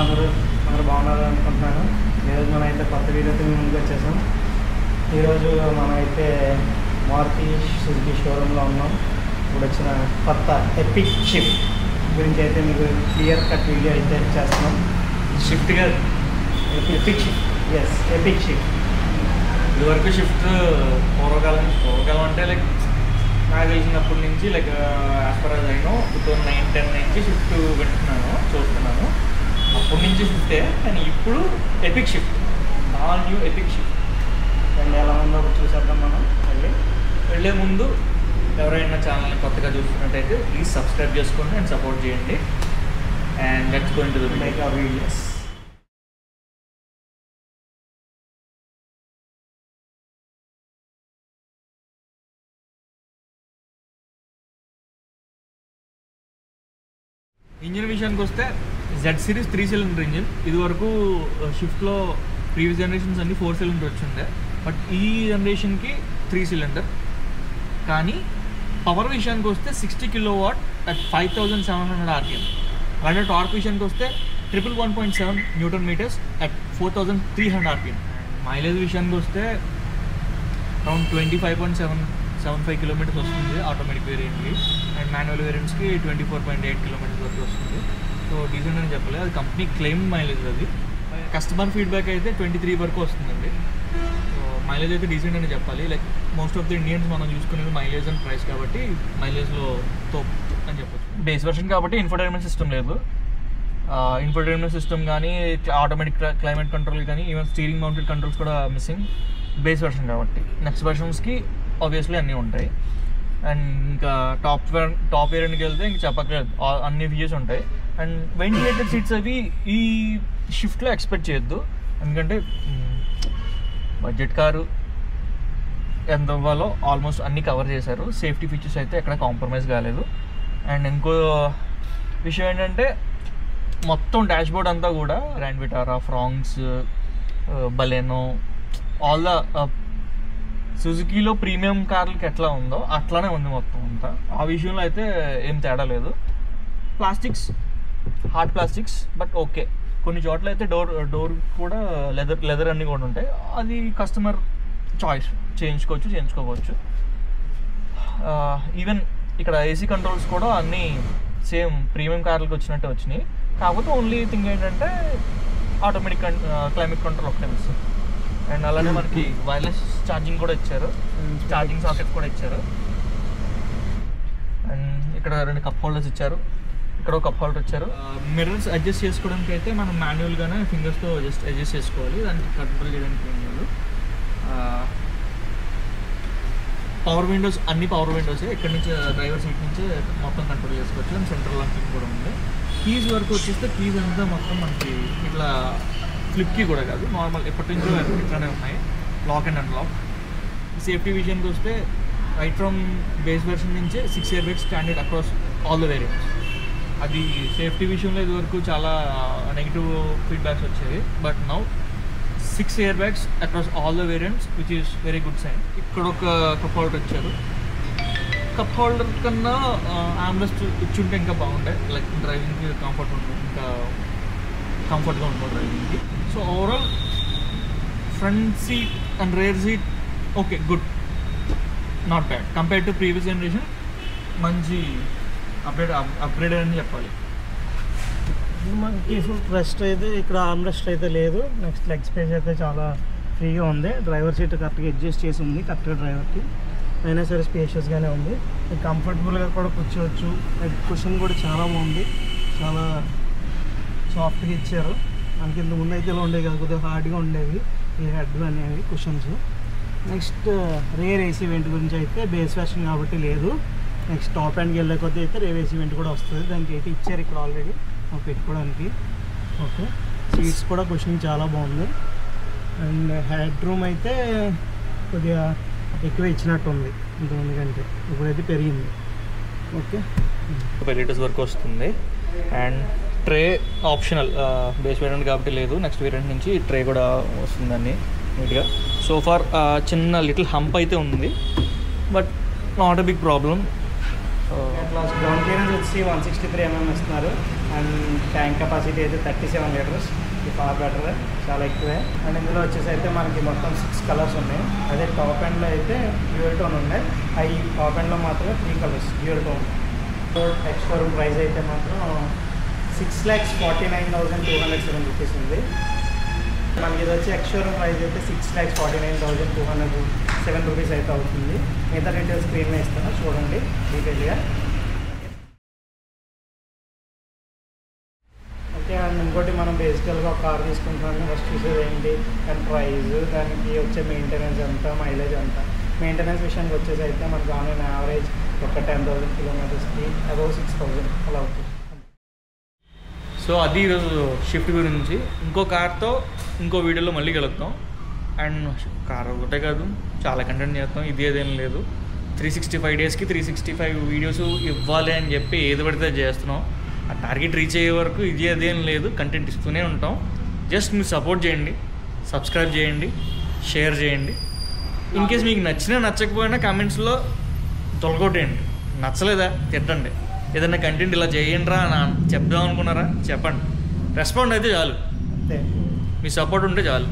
అందరూ బాగున్నారు అనుకుంటున్నాను. ఈరోజు మనం అయితే కొత్త వీడియోతో ముందుకు వచ్చేసాం. ఈరోజు మనం అయితే మారుతి సుజుకి షోరూంలో ఉన్నాం. ఇప్పుడు వచ్చిన కొత్త ఎపిక్ షిఫ్ట్ గురించి అయితే మీకు క్లియర్ కట్ వీడియో అయితే చేస్తున్నాం. షిఫ్ట్గా epic shift, yes epic shift. ఇదివరకు షిఫ్ట్ పూర్వకాలం అంటే లైక్ నాకు తెలిసినప్పటి నుంచి like as per as I know 2009-10 నుంచి షిఫ్ట్ చూస్తున్నాను. అప్పటి నుంచి షిఫ్టే, కానీ ఇప్పుడు epic shift, all new epic shift. And ఎలా ఉందో చూసేద్దాం. మనం వెళ్ళే ముందు ఎవరైనా ఛానల్ని కొత్తగా చూస్తున్నట్టయితే ప్లీజ్ సబ్స్క్రైబ్ చేసుకోండి అండ్ సపోర్ట్ చేయండి. And let's go into the videos. Engine విషయానికి వస్తే జెడ్ సిరీస్ 3 సిలిండర్ ఇంజిన్. ఇదివరకు షిఫ్ట్లో ప్రీవియస్ జనరేషన్స్ అన్ని 4 సిలిండర్ వచ్చిండే, బట్ ఈ జనరేషన్కి 3 సిలిండర్. కానీ పవర్ విషయానికి వస్తే 60 కిలోవాట్ అట్ 5700 RPM. అలానే టార్క్ విషయానికి వస్తే 111.7 newton meters at 4300 RPM. Mileage విషయానికి వస్తే అరౌండ్ 25.75 కిలోమీటర్స్ వస్తుంది ఆటోమేటిక్ వేరియంట్కి, అండ్ మాన్యువల్ వేరియంట్స్కి 24.8 కిలోమీటర్స్ వరకు వస్తుంది. సో డీసెంట్ అని చెప్పలేదు, అది కంపెనీ క్లెయిమ్ మైలేజ్. అది కస్టమర్ ఫీడ్బ్యాక్ అయితే 23 వరకు వస్తుందండి. సో మైలేజ్ అయితే డీసెంట్ అని చెప్పాలి. Like most of the Indians మనం చూసుకునేది మైలేజ్ అండ్ ప్రైస్ కాబట్టి మైలేజ్లో తోపు అని చెప్పొచ్చు. బేస్ వర్షన్ కాబట్టి ఇన్ఫోటైన్మెంట్ సిస్టమ్ లేదు. ఇన్ఫోటైన్మెంట్ సిస్టమ్ కానీ ఆటోమేటిక్ క్లైమేట్ కంట్రోల్ కానీ ఈవెన్ స్టీరింగ్ మౌంటెడ్ కంట్రోల్స్ కూడా మిస్సింగ్, బేస్ వర్షన్ కాబట్టి. నెక్స్ట్ వర్షన్స్కి ఆబ్వియస్లీ అన్నీ ఉంటాయి. అండ్ ఇంకా టాప్ వేరియంట్కి వెళ్తే ఇంక చెప్పక్కర్లేదు, అన్ని ఫీచర్స్ ఉంటాయి. అండ్ వెంటిలేటెడ్ సీట్స్ అవి ఈ షిఫ్ట్లో ఎక్స్పెక్ట్ చేయొద్దు, ఎందుకంటే బడ్జెట్ కారు ఎంత అవ్వాలో ఆల్మోస్ట్ అన్నీ కవర్ చేశారు. సేఫ్టీ ఫీచర్స్ అయితే ఎక్కడ కాంప్రమైజ్ కాలేదు. అండ్ ఇంకో విషయం ఏంటంటే మొత్తం డాష్ బోర్డ్ అంతా కూడా Grand Vitara, Fronx, Baleno, all the సుజుకీలో ప్రీమియం కార్లకి ఎట్లా ఉందో అట్లానే ఉంది మొత్తం అంతా. ఆ విషయంలో అయితే ఏం తేడా లేదు. Plastics, hard plastics, but okay. కొన్ని చోట్ల అయితే డోర్ కూడా లెదర్ అన్నీ కూడా ఉంటాయి. అది కస్టమర్ చాయిస్, చేయించుకోవచ్చు. ఈవెన్ ఇక్కడ ఏసీ కంట్రోల్స్ కూడా అన్నీ సేమ్ ప్రీమియం కార్లకు వచ్చినట్టే వచ్చినాయి. కాకపోతే ఓన్లీ థింగ్ ఏంటంటే ఆటోమేటిక్ క్లైమేట్ కంట్రోల్ ఒకటే మిస్. అండ్ అలానే మనకి వైర్లెస్ ఛార్జింగ్ కూడా ఇచ్చారు, ఛార్జింగ్ సాకెట్స్ కూడా ఇచ్చారు. అండ్ ఇక్కడ 2 కప్ హోల్డర్స్ ఇచ్చారు, ఇక్కడ ఒక కప్ హోల్డర్ ఇచ్చారు. మిర్రర్స్ అడ్జస్ట్ చేసుకోవడానికి అయితే మనం మాన్యువల్గానే ఫింగర్స్తో అడ్జస్ట్ చేసుకోవాలి, దానికి కంట్రోల్ చేయడానికి ఏం లేదు. పవర్ విండోస్, అన్ని పవర్ విండోసే. ఇక్కడ నుంచి డ్రైవర్ సీట్ నుంచి మొత్తం కంట్రోల్ చేసుకోవచ్చు. అండ్ సెంట్రల్ లాకింగ్ కూడా ఉంది. కీస్ వరకు వచ్చేస్తే కీస్ అంతా మొత్తం మనకి ఇట్లా ఫ్లిప్కి కూడా కాదు, నార్మల్ ఎప్పటి నుంచో ఇట్లానే ఉన్నాయి, లాక్ అండ్ అన్లాక్. సేఫ్టీ విషయానికి వస్తే రైట్ ఫ్రమ్ బేస్ వెర్షన్ నుంచే 6 air bags standard across all the variants. అది సేఫ్టీ విషయంలో ఇదివరకు చాలా నెగిటివ్ ఫీడ్బ్యాక్స్ వచ్చేవి, but now 6 air bags across all the variants, which is very good sign. ఇక్కడ ఒక కప్ హోల్డర్ ఇచ్చారు. కప్ హోల్డర్ కన్నా ఆమ్రెస్ట్ ఇచ్చుంటే ఇంకా బాగుంటాయి, లైక్ డ్రైవింగ్కి కంఫర్ట్ ఉంటుంది, ఇంకా కంఫర్ట్గా ఉంటుంది డ్రైవింగ్కి. So overall front seat and rear seat okay, good, not bad compare to previous generation. మంచి అప్గ్రేడ్ అని చెప్పాలి. మనకి ఫుల్ రెస్ట్ అయితే ఇక్కడ ఆర్మ్రెస్ట్ అయితే లేదు. నెక్స్ట్ లెగ్ స్పేస్ అయితే చాలా ఫ్రీగా ఉంది. డ్రైవర్ సీట్ కరెక్ట్గా అడ్జస్ట్ చేసి ఉంది కరెక్ట్గా డ్రైవర్కి, అయినా సరే స్పేషియస్గానే ఉంది. కంఫర్టబుల్గా కూడా కూర్చోవచ్చు. కుషన్ కూడా చాలా బాగుంది, చాలా సాఫ్ట్గా ఇచ్చారు. మనకి ఇంత ముందు అయితే ఇలా ఉండేవి కదా, కొద్దిగా హార్డ్గా ఉండేవి ఈ హెడ్లు అనేవి cushions. Next rare AC vent గురించి అయితే బేస్ వెర్షన్ కాబట్టి లేదు. నెక్స్ట్ టాప్ హ్యాండ్కి వెళ్ళే కొద్ది అయితే రేర్ ఏసీ వెంట్ కూడా వస్తుంది, దానికి అయితే ఇచ్చారు ఇక్కడ ఆల్రెడీ పెట్టుకోవడానికి. ఓకే, సీట్స్ కూడా కుషనింగ్ చాలా బాగుంది. అండ్ హెడ్ రూమ్ అయితే కొద్దిగా ఎక్కువ ఇచ్చినట్టు ఉంది ఇంతకుముందు కంటే, ఇప్పుడైతే పెరిగింది. ఓకే, 5 లీటర్స్ వరకు వస్తుంది. And tray optional, base variant కాబట్టి లేదు. నెక్స్ట్ వేరియంట్ నుంచి ట్రే కూడా వస్తుందండి నీట్గా. సో ఫార్ చిన్న లిటిల్ హంప్ అయితే ఉంది, but not a big problem. Ground clearance వచ్చి 163 mm ఇస్తున్నారు. అండ్ ట్యాంక్ కెపాసిటీ అయితే 37 లీటర్స్. ఇది ఫార్ బెటర్, చాలా ఎక్కువే. అండ్ ఇందులో వచ్చేసి అయితే మనకి మొత్తం 6 కలర్స్ ఉన్నాయి. అదే టాప్ ఎండ్లో అయితే డ్యూయల్ టోన్ ఉన్నాయి. అవి టాప్ ఎండ్లో మాత్రమే 3 colours dual tone. Ex showroom price అయితే మాత్రం 6,49,207 రూపీస్ ఉంది. మనకి ఇది వచ్చి ఎక్స్ షోరూమ్ ప్రైస్ అయితే 6,49,207 రూపీస్ అయితే అవుతుంది. మిగతా డీటెయిల్స్ స్క్రీన్ మీద ఇస్తాను, చూడండి డీటెయిల్గా. ఓకే. అండ్ ఇంకోటి మనం బేసికల్గా ఒక కార్ తీసుకుంటామని ఫస్ట్ చూసేది ఏంటి, దాని ప్రైస్, దానికి వచ్చే మెయింటెనెన్స్ ఎంత, మైలేజ్ ఎంత. మెయింటెనెన్స్ విషయానికి వచ్చేసి అయితే మనకు ఆన్లైన్ యావరేజ్ ఒక 10,000 కిలోమీటర్స్కి అబౌవ్ 6,000 అలా అవుతుంది. సో అది ఈరోజు షిఫ్ట్ గురించి. ఇంకో కార్తో ఇంకో వీడియోలో మళ్ళీ కలుద్దాం. అండ్ కార్ ఒకటే కాదు, చాలా కంటెంట్ చేస్తాం. ఇది ఏదేం లేదు, 365 డేస్కి 365 వీడియోస్ ఇవ్వాలి అని చెప్పి ఏది పడితే చేస్తున్నాం. ఆ టార్గెట్ రీచ్ అయ్యే వరకు ఇది అదేం లేదు, కంటెంట్ ఇస్తూనే ఉంటాం. జస్ట్ మీరు సపోర్ట్ చేయండి, సబ్స్క్రైబ్ చేయండి, షేర్ చేయండి. ఇన్ కేస్ మీకు నచ్చినా నచ్చకపోయినా కామెంట్స్లో తొలగొట్టేయండి. నచ్చలేదా తిట్టండి. ఏదైనా కంటెంట్ ఇలా చేయండి రా అని చెప్దాం అనుకున్నారా చెప్పండి. రెస్పాండ్ అయితే చాలు, అంతే. మీ సపోర్ట్ ఉంటే చాలు.